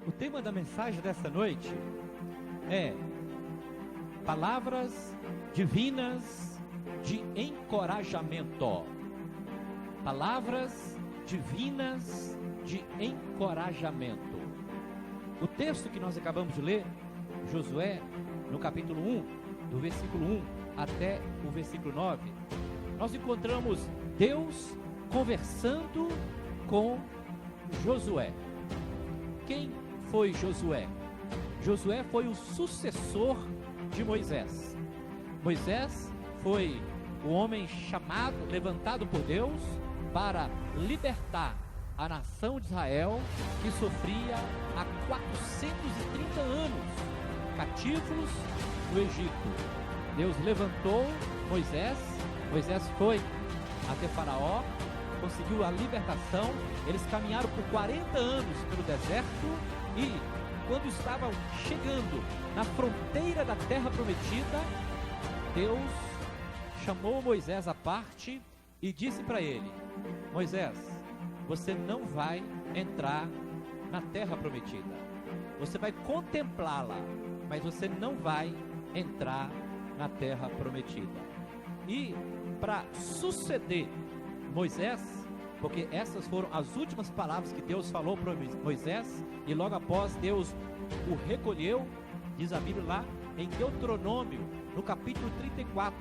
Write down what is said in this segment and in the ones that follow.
O tema da mensagem dessa noite é palavras divinas de encorajamento. Palavras divinas de encorajamento. O texto que nós acabamos de ler, Josué, no capítulo 1, do versículo 1 até o versículo 9, nós encontramos Deus conversando com Josué. Quem foi Josué? Josué foi o sucessor de Moisés. Moisés foi o homem chamado, levantado por Deus para libertar a nação de Israel, que sofria há 430 anos cativos no Egito. Deus levantou Moisés foi até Faraó, conseguiu a libertação. Eles caminharam por 40 anos pelo deserto e quando estavam chegando na fronteira da terra prometida, Deus chamou Moisés à parte e disse para ele: Moisés, você não vai entrar na terra prometida. Você vai contemplá-la, mas você não vai entrar na terra prometida. E para suceder Moisés, porque essas foram as últimas palavras que Deus falou para Moisés, e logo após Deus o recolheu, diz a Bíblia lá em Deuteronômio, no capítulo 34,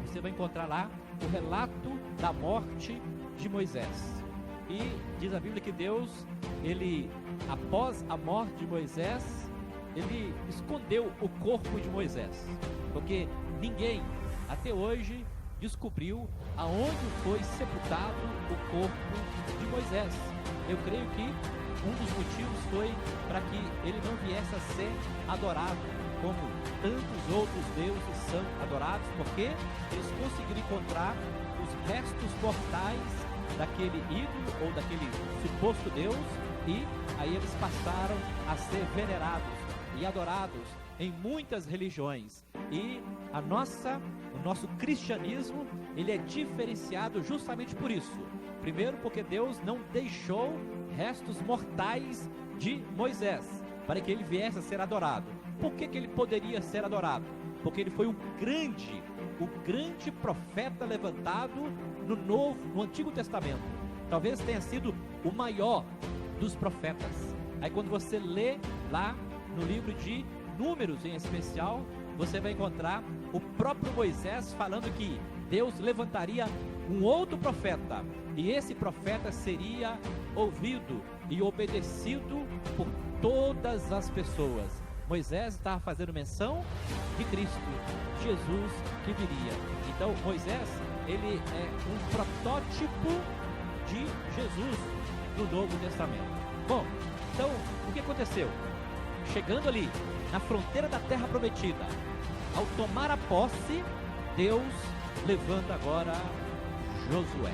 você vai encontrar lá o relato da morte de Moisés. E diz a Bíblia que Deus, ele, após a morte de Moisés, ele escondeu o corpo de Moisés, porque ninguém até hoje descobriu aonde foi sepultado o corpo de Moisés. Eu creio que um dos motivos foi para que ele não viesse a ser adorado como tantos outros deuses são adorados, porque eles conseguiram encontrar os restos mortais daquele ídolo ou daquele suposto Deus, e aí eles passaram a ser venerados e adorados em muitas religiões. E o nosso cristianismo, ele é diferenciado justamente por isso. Primeiro, porque Deus não deixou restos mortais de Moisés para que ele viesse a ser adorado. Por que ele poderia ser adorado? Porque ele foi o grande profeta levantado no Antigo Testamento. Talvez tenha sido o maior dos profetas. Aí quando você lê lá no livro de Números em especial, você vai encontrar o próprio Moisés falando que Deus levantaria um outro profeta, e esse profeta seria ouvido e obedecido por todas as pessoas. Moisés estava fazendo menção de Cristo, Jesus que viria. Então Moisés, ele é um protótipo de Jesus no Novo Testamento. Bom, então o que aconteceu? Chegando ali na fronteira da terra prometida, ao tomar a posse, Deus levanta agora Josué.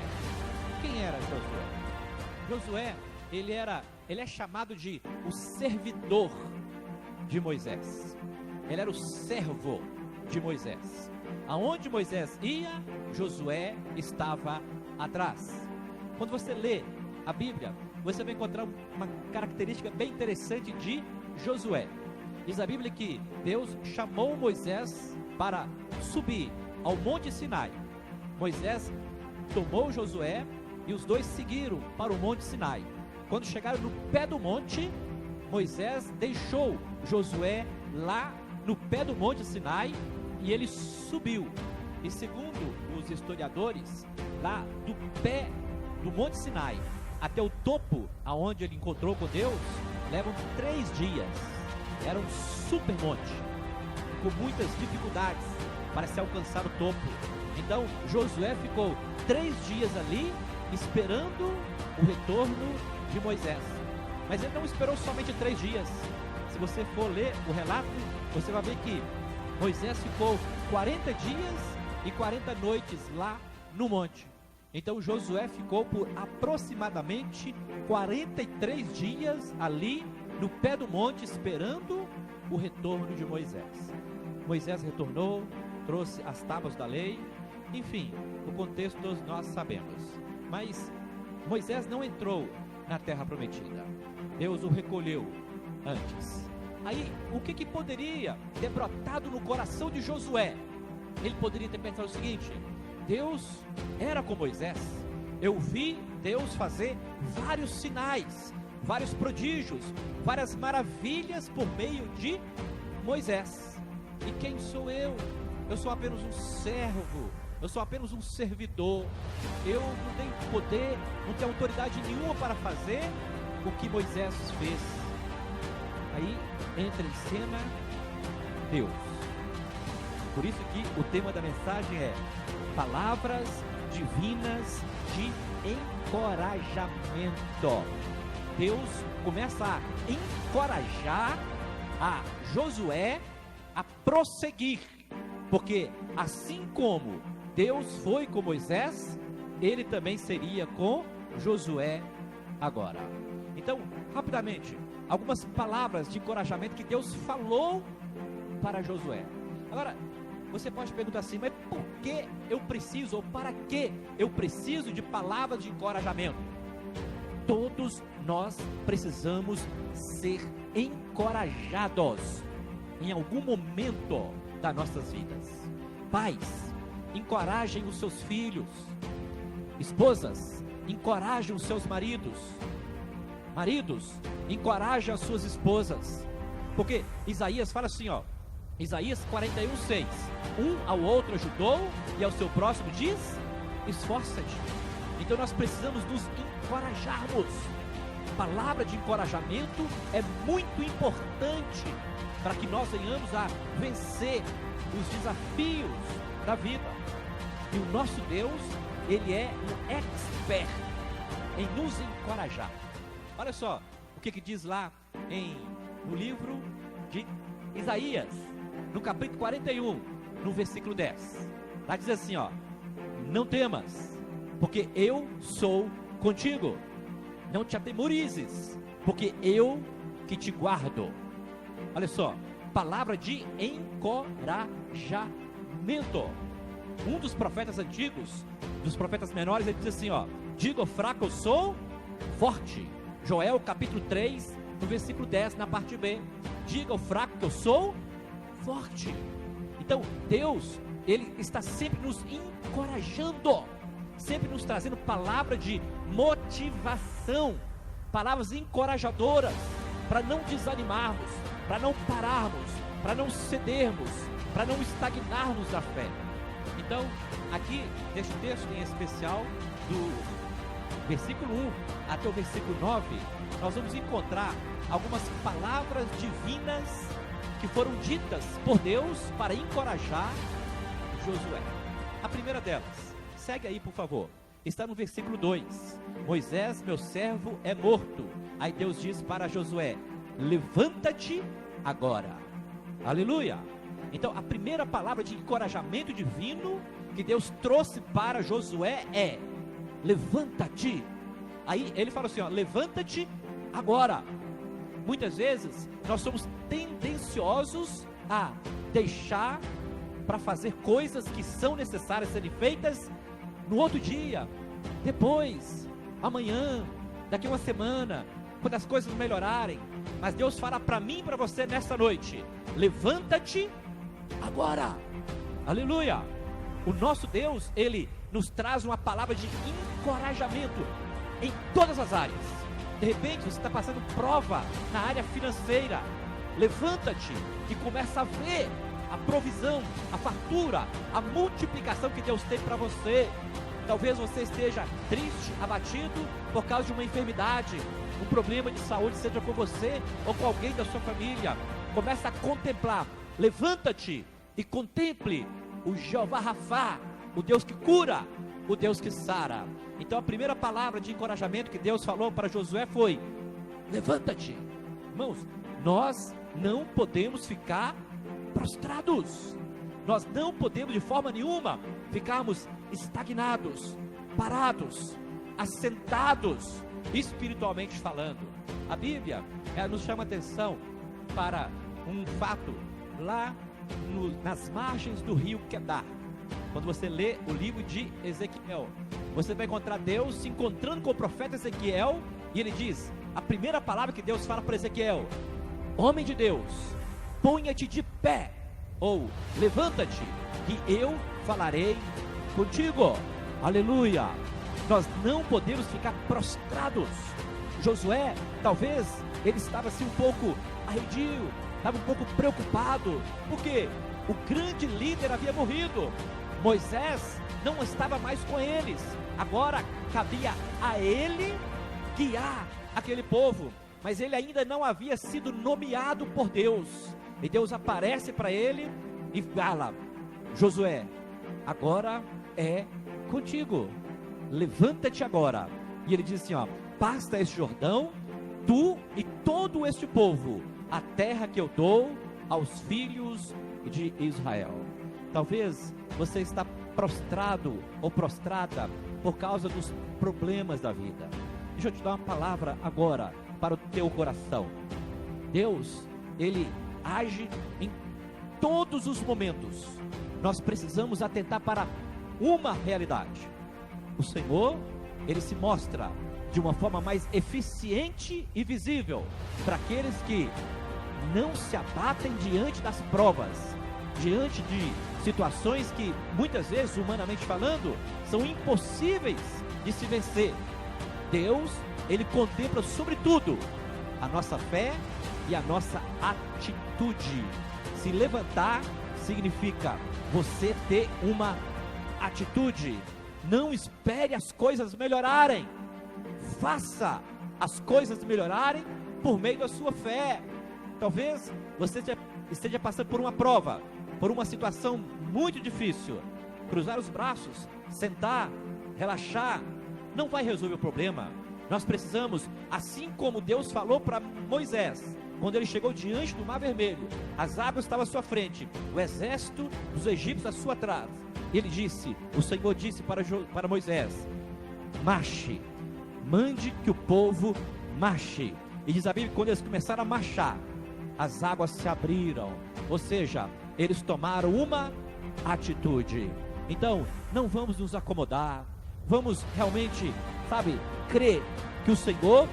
Quem era Josué? Josué, ele é chamado de o servidor de Moisés. Ele era o servo de Moisés. Aonde Moisés ia, Josué estava atrás. Quando você lê a Bíblia, você vai encontrar uma característica bem interessante de Josué. Diz a Bíblia que Deus chamou Moisés para subir ao Monte Sinai. Moisés tomou Josué e os dois seguiram para o Monte Sinai. Quando chegaram no pé do monte, Moisés deixou Josué lá no pé do Monte Sinai e ele subiu. E segundo os historiadores, lá do pé do Monte Sinai até o topo, aonde ele encontrou com Deus, levam 3 dias. Era um super monte, com muitas dificuldades para se alcançar o topo. Então Josué ficou 3 dias ali, esperando o retorno de Moisés. Mas ele não esperou somente 3 dias. Se você for ler o relato, você vai ver que Moisés ficou 40 dias e 40 noites lá no monte. Então Josué ficou por aproximadamente 43 dias ali no pé do monte, esperando o retorno de Moisés. Moisés retornou, trouxe as tábuas da lei, enfim, o contexto nós sabemos. Mas Moisés não entrou na terra prometida. Deus o recolheu antes. Aí, o que poderia ter brotado no coração de Josué? Ele poderia ter pensado o seguinte: Deus era com Moisés. Eu vi Deus fazer vários sinais, vários prodígios, várias maravilhas por meio de Moisés. E quem sou eu? Eu sou apenas um servo, eu sou apenas um servidor. Eu não tenho poder, não tenho autoridade nenhuma para fazer o que Moisés fez. Aí entra em cena Deus. Por isso que o tema da mensagem é palavras divinas de encorajamento. Deus começa a encorajar a Josué a prosseguir, porque assim como Deus foi com Moisés, ele também seria com Josué agora. Então, rapidamente, algumas palavras de encorajamento que Deus falou para Josué. Agora, você pode perguntar assim: mas por que eu preciso, ou para que eu preciso de palavras de encorajamento? Todos nós precisamos ser encorajados em algum momento das nossas vidas. Pais, encorajem os seus filhos. Esposas, encorajem os seus maridos. Maridos, encorajem as suas esposas. Porque Isaías fala assim, Isaías 41:6: um ao outro ajudou e ao seu próximo diz: esforça-te. Então nós precisamos nos encorajarmos. Palavra de encorajamento é muito importante para que nós venhamos a vencer os desafios da vida. E o nosso Deus, Ele é um expert em nos encorajar. Olha só o que diz lá no livro de Isaías, no capítulo 41, no versículo 10. Lá diz assim, não temas, porque eu sou contigo. Não te atemorizes, porque eu que te guardo. Olha só, palavra de encorajamento. Um dos profetas antigos, dos profetas menores, ele diz assim, diga ao fraco, eu sou forte. Joel capítulo 3, no versículo 10, na parte B. Diga ao fraco que eu sou forte. Então, Deus, Ele está sempre nos encorajando, sempre nos trazendo palavra de motivação, palavras encorajadoras, para não desanimarmos, para não pararmos, para não cedermos, para não estagnarmos na fé. Então, aqui, neste texto em especial, do versículo 1 até o versículo 9, nós vamos encontrar algumas palavras divinas que foram ditas por Deus para encorajar Josué. A primeira delas, segue aí por favor, está no versículo 2: Moisés, meu servo, é morto. Aí Deus diz para Josué: levanta-te agora. Aleluia! Então a primeira palavra de encorajamento divino que Deus trouxe para Josué é: levanta-te. Aí ele fala assim, levanta-te agora. Muitas vezes nós somos tendenciosos a deixar para fazer coisas que são necessárias serem feitas no outro dia, depois, amanhã, daqui a uma semana, quando as coisas melhorarem. Mas Deus fala para mim e para você nesta noite: levanta-te agora. Aleluia! O nosso Deus, Ele nos traz uma palavra de encorajamento em todas as áreas. De repente você está passando prova na área financeira, levanta-te e começa a ver a provisão, a fartura, a multiplicação que Deus tem para você. Talvez você esteja triste, abatido por causa de uma enfermidade, um problema de saúde, seja com você ou com alguém da sua família. Começa a contemplar, levanta-te e contemple o Jeová Rafá, o Deus que cura, o Deus que sara. Então a primeira palavra de encorajamento que Deus falou para Josué foi: levanta-te. Irmãos, nós não podemos ficar prostrados, nós não podemos de forma nenhuma ficarmos estagnados, parados, assentados, espiritualmente falando. A Bíblia nos chama atenção para um fato lá nas margens do rio Quedar. Quando você lê o livro de Ezequiel, você vai encontrar Deus se encontrando com o profeta Ezequiel, e ele diz, a primeira palavra que Deus fala para Ezequiel: homem de Deus, ponha-te de pé, ou levanta-te, que eu falarei contigo. Aleluia. Nós não podemos ficar prostrados. Josué, talvez ele estava assim um pouco arredio, estava um pouco preocupado, porque o grande líder havia morrido. Moisés não estava mais com eles. Agora cabia a ele guiar aquele povo, mas ele ainda não havia sido nomeado por Deus. E Deus aparece para ele e fala: Josué, agora é contigo, levanta-te agora. E ele diz assim, ó: passa este Jordão, tu e todo este povo, a terra que eu dou aos filhos de Israel. Talvez você está prostrado ou prostrada por causa dos problemas da vida. Deixa eu te dar uma palavra agora para o teu coração. Deus, Ele age em todos os momentos. Nós precisamos atentar para uma realidade: o Senhor, Ele se mostra de uma forma mais eficiente e visível para aqueles que não se abatem diante das provas, diante de situações que muitas vezes, humanamente falando, são impossíveis de se vencer. Deus, Ele contempla sobretudo a nossa fé e a nossa atitude. Se levantar significa você ter uma atitude. Não espere as coisas melhorarem, faça as coisas melhorarem por meio da sua fé. Talvez você esteja passando por uma prova, por uma situação muito difícil. Cruzar os braços, sentar, relaxar, não vai resolver o problema. Nós precisamos, assim como Deus falou para Moisés, quando ele chegou diante do Mar Vermelho, as águas estavam à sua frente, o exército dos egípcios à sua trás. Ele disse, o Senhor disse para Moisés: marche, mande que o povo marche. E diz a Bíblia que quando eles começaram a marchar, as águas se abriram, ou seja, eles tomaram uma atitude. Então, não vamos nos acomodar, vamos realmente, crer que o Senhor,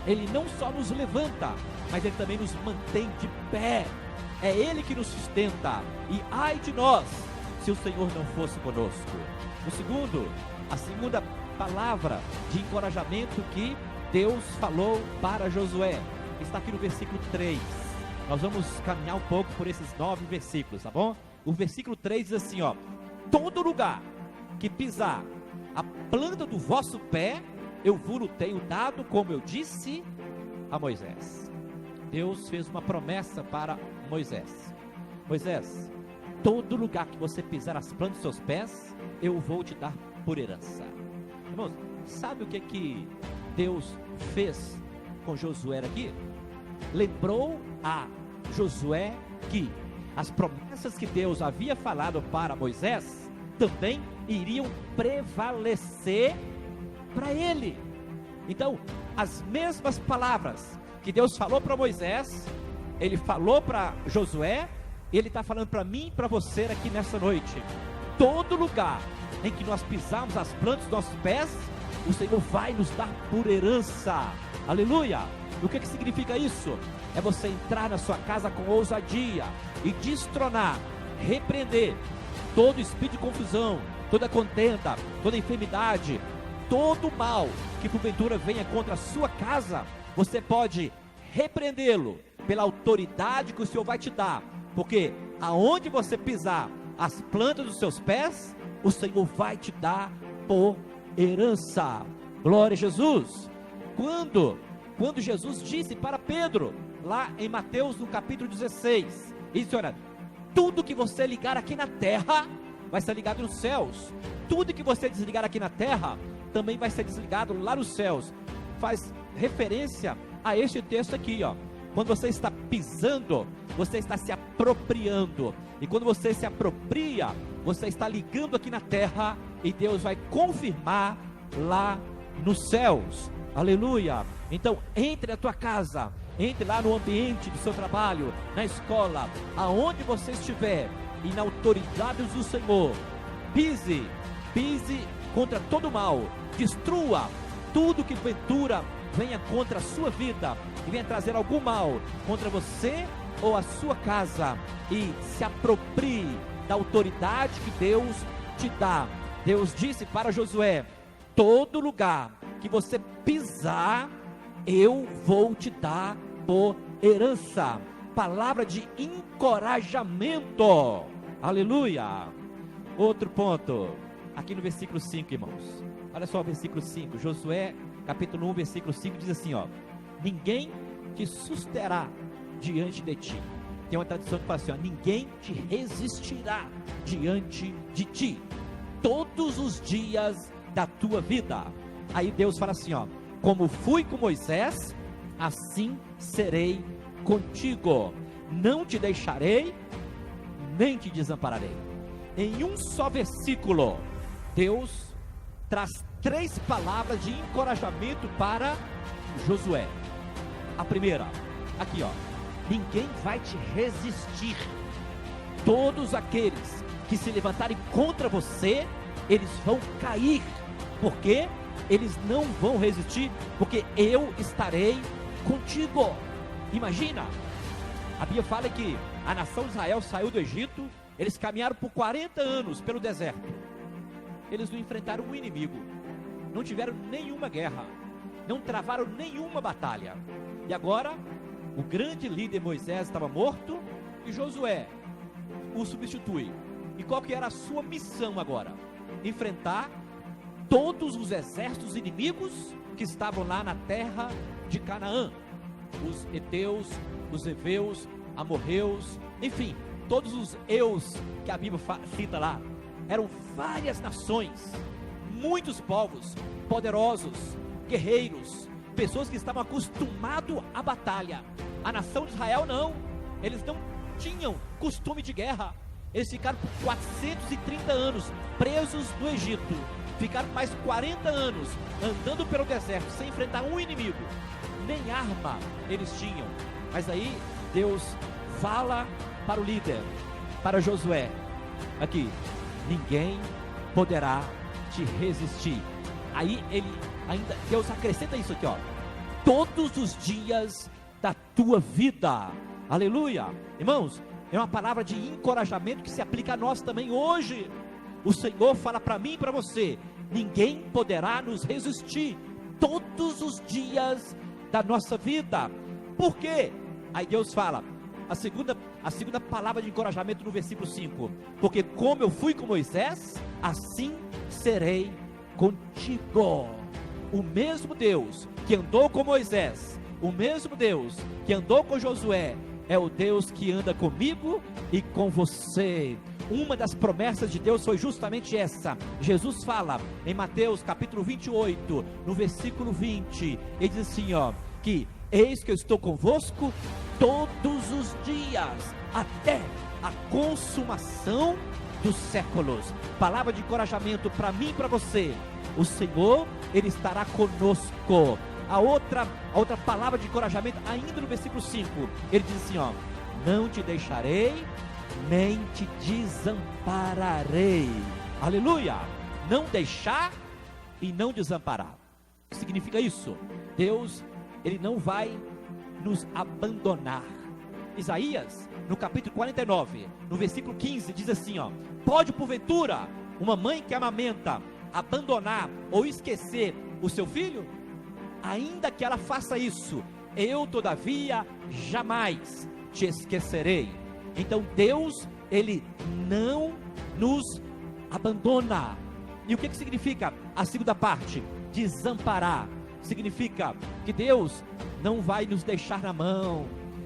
Ele não só nos levanta, mas Ele também nos mantém de pé. É Ele que nos sustenta, e ai de nós, se o Senhor não fosse conosco. A segunda palavra de encorajamento que Deus falou para Josué, está aqui no versículo 3. Nós vamos caminhar um pouco por esses 9 versículos, tá bom? O versículo 3 diz assim, ó: todo lugar que pisar a planta do vosso pé, eu vos tenho dado, como eu disse a Moisés. Deus fez uma promessa para Moisés: Moisés, todo lugar que você pisar as plantas dos seus pés, eu vou te dar por herança. Irmãos, sabe o que Deus fez com Josué aqui? Lembrou a Josué que as promessas que Deus havia falado para Moisés também iriam prevalecer para ele. Então, as mesmas palavras que Deus falou para Moisés, Ele falou para Josué, Ele está falando para mim e para você aqui nessa noite. Todo lugar em que nós pisarmos as plantas dos nossos pés, o Senhor vai nos dar por herança. Aleluia! O que significa isso? É você entrar na sua casa com ousadia e destronar, repreender todo espírito de confusão, toda contenda, toda enfermidade, todo mal que porventura venha contra a sua casa. Você pode repreendê-lo pela autoridade que o Senhor vai te dar, porque aonde você pisar as plantas dos seus pés, o Senhor vai te dar por herança. Glória a Jesus. Quando Jesus disse para Pedro, lá em Mateus no capítulo 16, ele disse: olha, tudo que você ligar aqui na terra vai ser ligado nos céus, tudo que você desligar aqui na terra também vai ser desligado lá nos céus. Faz referência a este texto aqui, ó. Quando você está pisando, você está se apropriando, e quando você se apropria, você está ligando aqui na terra, e Deus vai confirmar lá nos céus. Aleluia. Então, entre na tua casa, entre lá no ambiente do seu trabalho, na escola, aonde você estiver, e na autoridade do Senhor, pise contra todo mal, destrua tudo que porventura venha contra a sua vida, que venha trazer algum mal contra você ou a sua casa, e se aproprie da autoridade que Deus te dá. Deus disse para Josué: todo lugar que você pisar, eu vou te dar por herança. Palavra de encorajamento. Aleluia. Outro ponto, aqui no versículo 5, irmãos. Olha só o versículo 5, Josué capítulo 1, versículo 5, diz assim, ó: ninguém te susterá diante de ti. Tem uma tradução que fala assim, ó: ninguém te resistirá diante de ti, todos os dias da tua vida. Aí Deus fala assim, ó: como fui com Moisés, assim serei contigo, não te deixarei, nem te desampararei. Em um só versículo, Deus traz 3 palavras de encorajamento para Josué. A primeira, aqui ó: ninguém vai te resistir. Todos aqueles que se levantarem contra você, eles vão cair. Por quê? Eles não vão resistir, porque eu estarei contigo. Imagina, a Bíblia fala que a nação de Israel saiu do Egito, eles caminharam por 40 anos pelo deserto. Eles não enfrentaram um inimigo, não tiveram nenhuma guerra, não travaram nenhuma batalha. E agora, o grande líder Moisés estava morto e Josué o substitui. E qual que era a sua missão agora? Enfrentar todos os exércitos inimigos que estavam lá na terra de Canaã. Os heteus, os heveus, amorreus, enfim, todos os eus que a Bíblia cita lá. Eram várias nações, muitos povos, poderosos, guerreiros, pessoas que estavam acostumados à batalha. A nação de Israel não, eles não tinham costume de guerra. Eles ficaram por 430 anos presos no Egito, ficaram mais 40 anos andando pelo deserto sem enfrentar um inimigo, nem arma eles tinham. Mas aí Deus fala para o líder, para Josué, aqui: ninguém poderá te resistir. Aí Deus acrescenta isso aqui, ó: todos os dias da tua vida. Aleluia. Irmãos, é uma palavra de encorajamento que se aplica a nós também hoje. O Senhor fala para mim e para você: ninguém poderá nos resistir todos os dias da nossa vida. Por quê? Aí Deus fala, a segunda palavra de encorajamento no versículo 5: porque como eu fui com Moisés, assim serei contigo. O mesmo Deus que andou com Moisés, o mesmo Deus que andou com Josué, é o Deus que anda comigo e com você. Uma das promessas de Deus foi justamente essa. Jesus fala em Mateus capítulo 28, no versículo 20, ele diz assim, ó, que eis que eu estou convosco todos os dias, até a consumação dos séculos. Palavra de encorajamento para mim e para você: o Senhor, Ele estará conosco. A outra palavra de encorajamento, ainda no versículo 5, ele diz assim, ó: não te deixarei, nem te desampararei. Aleluia. Não deixar e não desamparar. O que significa isso? Deus, Ele não vai nos abandonar. Isaías, no capítulo 49, no versículo 15, diz assim, ó: pode porventura uma mãe que amamenta abandonar ou esquecer o seu filho? Ainda que ela faça isso, eu todavia jamais te esquecerei. Então Deus, Ele não nos abandona. E o que significa a segunda parte? Desamparar. Significa que Deus não vai nos deixar na mão,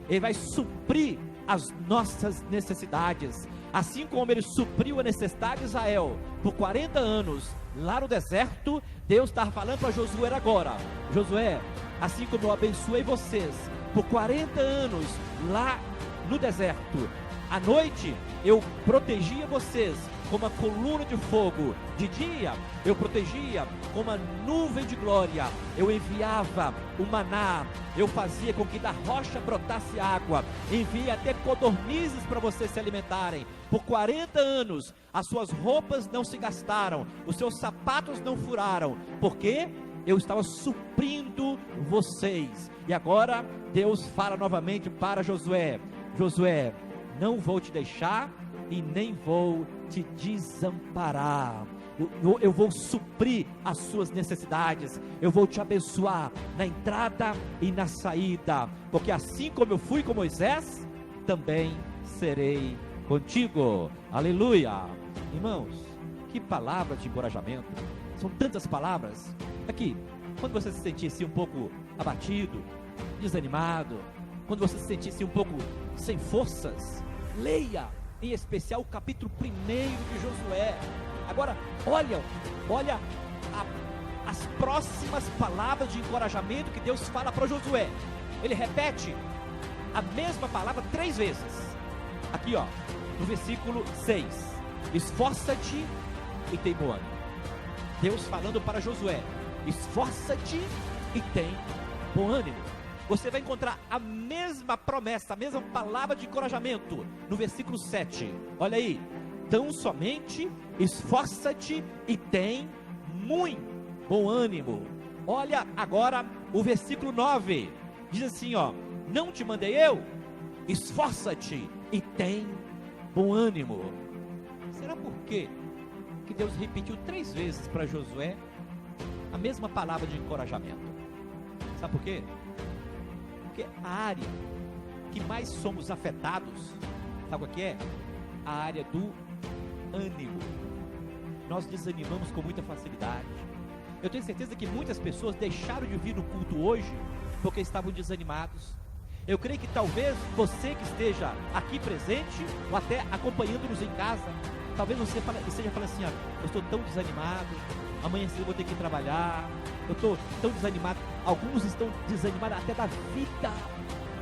Ele vai suprir as nossas necessidades. Assim como Ele supriu a necessidade de Israel por 40 anos lá no deserto, Deus está falando para Josué agora: Josué, assim como eu abençoei vocês por 40 anos lá no deserto, à noite eu protegia vocês com uma coluna de fogo, de dia eu protegia com uma nuvem de glória, eu enviava o maná, eu fazia com que da rocha brotasse água, enviei até codornizes para vocês se alimentarem. Por 40 anos as suas roupas não se gastaram, os seus sapatos não furaram, porque eu estava suprindo vocês. E agora Deus fala novamente para Josué: Josué, não vou te deixar e nem vou te desamparar. Eu vou suprir as suas necessidades, eu vou te abençoar na entrada e na saída, porque assim como eu fui com Moisés, também serei contigo. Aleluia. Irmãos, que palavra de encorajamento. São tantas palavras. Aqui, quando você se sentisse um pouco abatido, desanimado, quando você se sentisse um pouco sem forças, leia em especial o capítulo 1 de Josué. Agora, olha as próximas palavras de encorajamento que Deus fala para Josué. Ele repete a mesma palavra 3 vezes. Aqui, ó, no versículo 6: esforça-te e tem bom ânimo. Deus falando para Josué: esforça-te e tem bom ânimo. Você vai encontrar a mesma promessa, a mesma palavra de encorajamento no versículo 7. Olha aí: tão somente esforça-te e tem muito bom ânimo. Olha agora o versículo 9, diz assim, ó: não te mandei eu? Esforça-te e tem bom ânimo. Será por quê que Deus repetiu 3 vezes para Josué a mesma palavra de encorajamento? Sabe por quê? Porque a área que mais somos afetados, sabe o que é? A área do ânimo. Nós desanimamos com muita facilidade. Eu tenho certeza que muitas pessoas deixaram de vir no culto hoje porque estavam desanimados. Eu creio que talvez você que esteja aqui presente ou até acompanhando-nos em casa, talvez você esteja falando assim: eu estou tão desanimado, amanhã cedo eu vou ter que trabalhar, eu estou tão desanimado. Alguns estão desanimados até da vida,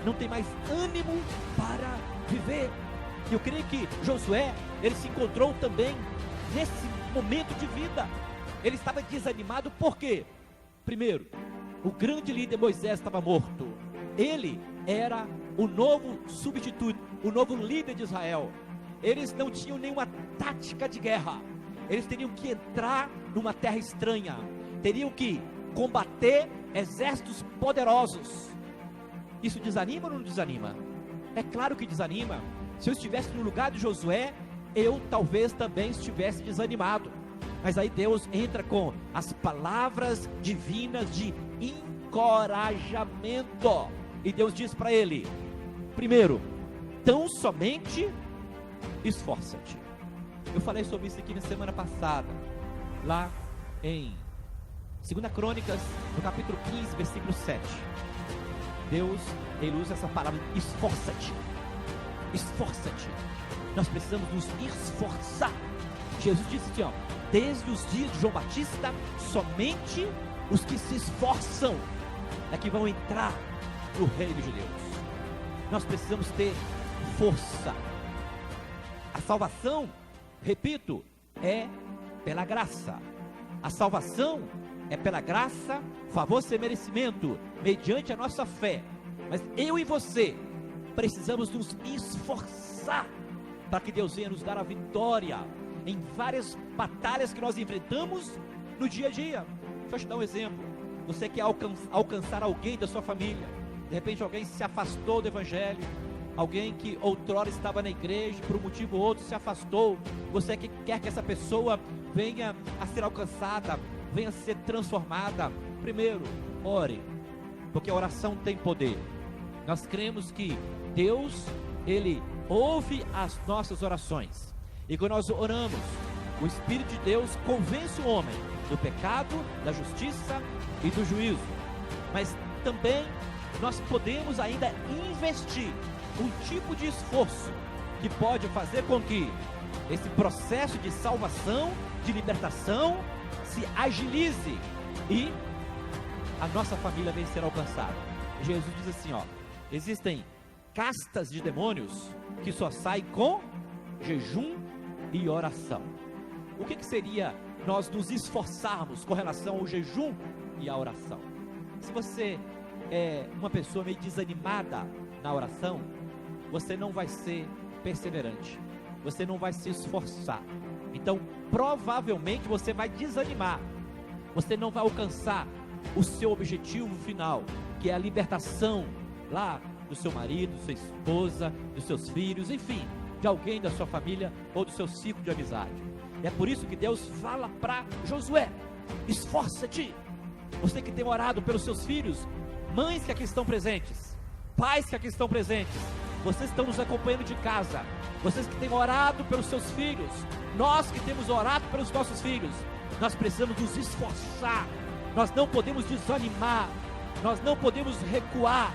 não tem mais ânimo para viver. Eu creio que Josué, ele se encontrou também nesse momento de vida. Ele estava desanimado por quê? Primeiro, o grande líder Moisés estava morto. Ele era o novo substituto, o novo líder de Israel. Eles não tinham nenhuma tática de guerra. Eles teriam que entrar numa terra estranha, teriam que combater exércitos poderosos. Isso desanima ou não desanima? É claro que desanima. Se eu estivesse no lugar de Josué, eu talvez também estivesse desanimado. Mas aí Deus entra com as palavras divinas de encorajamento. E Deus diz para ele: primeiro, tão somente esforça-te. Eu falei sobre isso aqui na semana passada, lá em 2 Crônicas, no capítulo 15, versículo 7. Deus, ele usa essa palavra: esforça-te. Esforça-te. Nós precisamos nos esforçar. Jesus disse assim, ó: desde os dias de João Batista, somente os que se esforçam é que vão entrar no reino de Deus. Nós precisamos ter força. A salvação, repito, é pela graça. A salvação é pela graça, favor sem merecimento, mediante a nossa fé. Mas eu e você precisamos nos esforçar para que Deus venha nos dar a vitória em várias batalhas que nós enfrentamos no dia a dia. Deixa eu te dar um exemplo. Você quer alcançar alguém da sua família, de repente alguém se afastou do evangelho, alguém que outrora estava na igreja, por um motivo ou outro se afastou. Você que quer que essa pessoa venha a ser alcançada, venha a ser transformada. Primeiro, ore, porque a oração tem poder. Nós cremos que Deus, ele ouve as nossas orações, e quando nós oramos, o Espírito de Deus convence o homem do pecado, da justiça e do juízo. Mas também nós podemos ainda investir um tipo de esforço que pode fazer com que esse processo de salvação, de libertação, se agilize e a nossa família venha ser alcançada. Jesus diz assim, ó: existem castas de demônios que só saem com jejum e oração. O que seria nós nos esforçarmos com relação ao jejum e à oração? Se você é uma pessoa meio desanimada na oração, você não vai ser perseverante, você não vai se esforçar. Então provavelmente você vai desanimar, você não vai alcançar o seu objetivo final, que é a libertação lá do seu marido, sua esposa, dos seus filhos, enfim, de alguém da sua família ou do seu ciclo de amizade. É por isso que Deus fala para Josué: esforça-te. Você que tem orado pelos seus filhos, mães que aqui estão presentes, pais que aqui estão presentes, vocês que estão nos acompanhando de casa, vocês que têm orado pelos seus filhos, nós que temos orado pelos nossos filhos, nós precisamos nos esforçar, nós não podemos desanimar, nós não podemos recuar,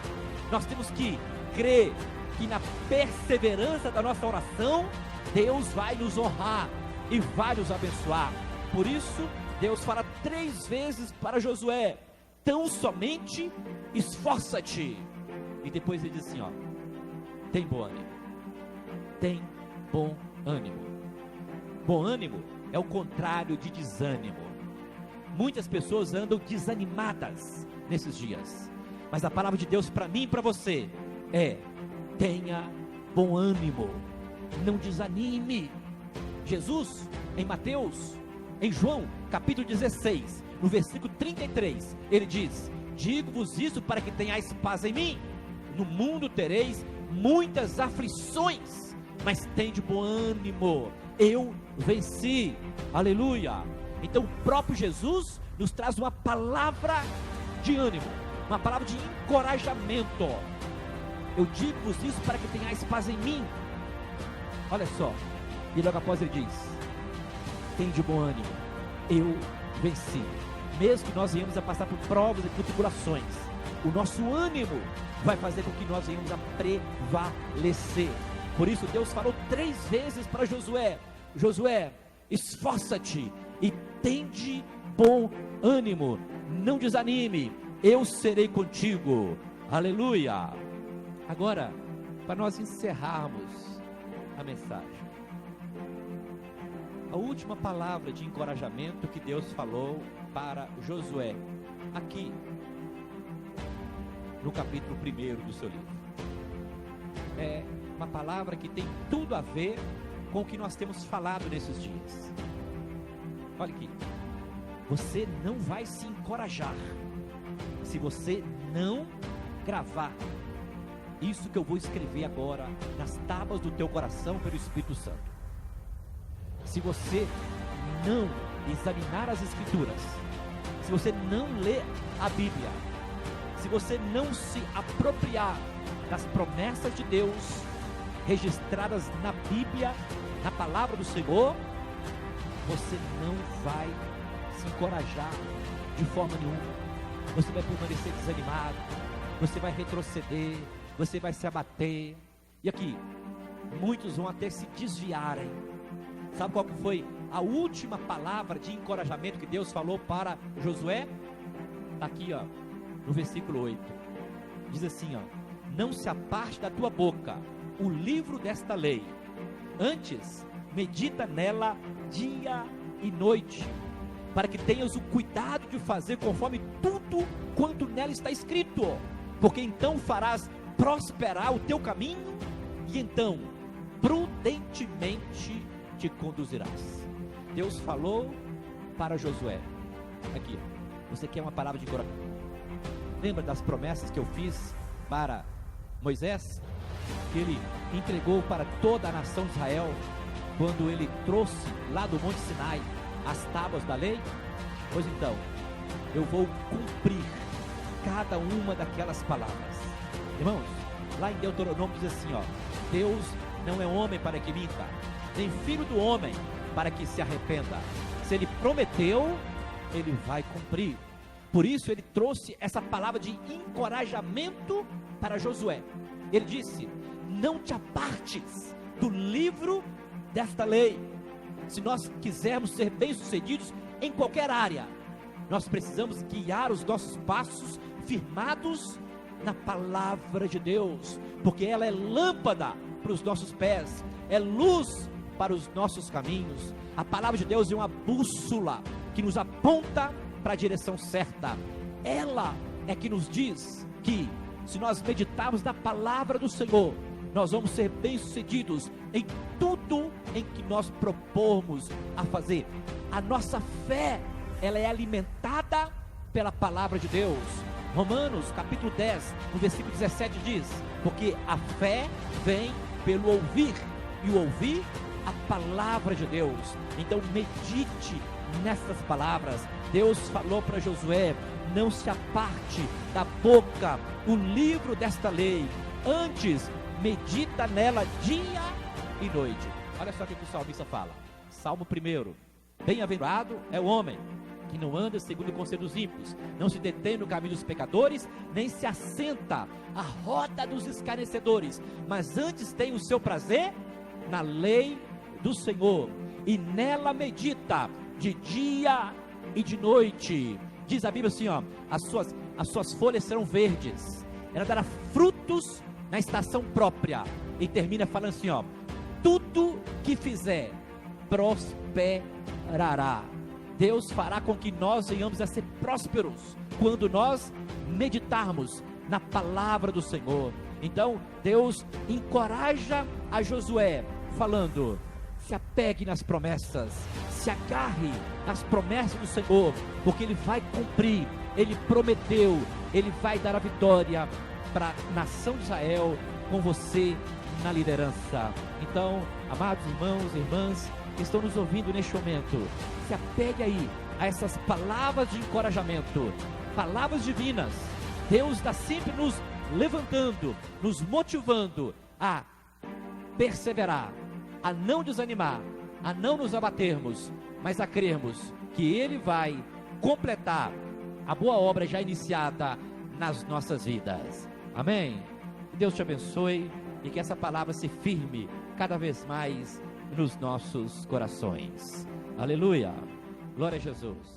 nós temos que crer que na perseverança da nossa oração, Deus vai nos honrar e vai nos abençoar. Por isso, Deus fala 3 vezes para Josué: tão somente esforça-te. E depois ele diz assim, ó: tem bom ânimo. Tem bom ânimo. Bom ânimo é o contrário de desânimo. Muitas pessoas andam desanimadas nesses dias, mas a palavra de Deus para mim e para você é: tenha bom ânimo, não desanime. Jesus, em Mateus, em João, capítulo 16, no versículo 33, ele diz: digo-vos isso para que tenhais paz em mim. No mundo tereis muitas aflições, mas tende bom ânimo, eu venci. Aleluia. Então o próprio Jesus nos traz uma palavra de ânimo, uma palavra de encorajamento. Eu digo-vos isso para que tenhais paz em mim. Olha só, e logo após ele diz: tende bom ânimo, eu venci. Mesmo que nós venhamos a passar por provas e por tribulações, o nosso ânimo vai fazer com que nós venhamos a prevalecer. Por isso Deus falou 3 vezes para Josué: Josué, esforça-te e tende bom ânimo, não desanime, eu serei contigo. Aleluia. Agora, para nós encerrarmos a mensagem, a última palavra de encorajamento que Deus falou para Josué, aqui no capítulo 1 do seu livro, é uma palavra que tem tudo a ver com o que nós temos falado nesses dias. Olha aqui: você não vai se encorajar se você não gravar isso que eu vou escrever agora nas tábuas do teu coração pelo Espírito Santo. Se você não examinar as Escrituras, se você não ler a Bíblia, se você não se apropriar das promessas de Deus registradas na Bíblia, na palavra do Senhor, você não vai se encorajar de forma nenhuma. Você vai permanecer desanimado, você vai retroceder, você vai se abater. E aqui, muitos vão até se desviarem. Sabe qual que foi a última palavra de encorajamento que Deus falou para Josué? Está aqui, ó, no versículo 8. Diz assim, ó: não se aparte da tua boca o livro desta lei, antes medita nela dia e noite, para que tenhas o cuidado de fazer conforme tudo quanto nela está escrito, porque então farás prosperar o teu caminho, e então prudentemente te conduzirás. Deus falou para Josué, aqui, você quer uma palavra de encorajamento? Lembra das promessas que eu fiz para Moisés, que ele entregou para toda a nação de Israel, quando ele trouxe lá do Monte Sinai as tábuas da lei? Pois então, eu vou cumprir cada uma daquelas palavras. Irmãos, lá em Deuteronômio diz assim, ó: Deus não é homem para que minta, nem filho do homem para que se arrependa. Se ele prometeu, ele vai cumprir. Por isso ele trouxe essa palavra de encorajamento para Josué. Ele disse: não te apartes do livro desta lei. Se nós quisermos ser bem-sucedidos em qualquer área, nós precisamos guiar os nossos passos firmados na palavra de Deus, porque ela é lâmpada para os nossos pés, é luz para os nossos caminhos. A palavra de Deus é uma bússola que nos aponta para a direção certa. Ela é que nos diz que, se nós meditarmos na palavra do Senhor, nós vamos ser bem-sucedidos em tudo em que nós propormos a fazer. A nossa fé, ela é alimentada pela palavra de Deus. Romanos capítulo 10, no versículo 17 diz: porque a fé vem pelo ouvir, e o ouvir a palavra de Deus. Então medite nessas palavras. Deus falou para Josué: não se aparte da boca o livro desta lei, antes medita nela dia e noite. Olha só o que o salmista fala, Salmo 1: bem-aventurado é o homem que não anda segundo o conselho dos ímpios, não se detém no caminho dos pecadores, nem se assenta à roda dos escarnecedores, mas antes tem o seu prazer na lei do Senhor, e nela medita de dia e de noite. Diz a Bíblia assim, ó, as suas folhas serão verdes, ela dará frutos na estação própria, e termina falando assim, ó, tudo que fizer prosperará. Deus fará com que nós venhamos a ser prósperos quando nós meditarmos na palavra do Senhor. Então Deus encoraja a Josué falando: se apegue nas promessas, se agarre nas promessas do Senhor, porque Ele vai cumprir, Ele prometeu, Ele vai dar a vitória para a nação de Israel com você na liderança. Então, amados irmãos e irmãs que estão nos ouvindo neste momento, se apegue aí a essas palavras de encorajamento, palavras divinas. Deus está sempre nos levantando, nos motivando a perseverar, a não desanimar, a não nos abatermos, mas a crermos que Ele vai completar a boa obra já iniciada nas nossas vidas. Amém? Que Deus te abençoe e que essa palavra se firme cada vez mais nos nossos corações. Aleluia, glória a Jesus.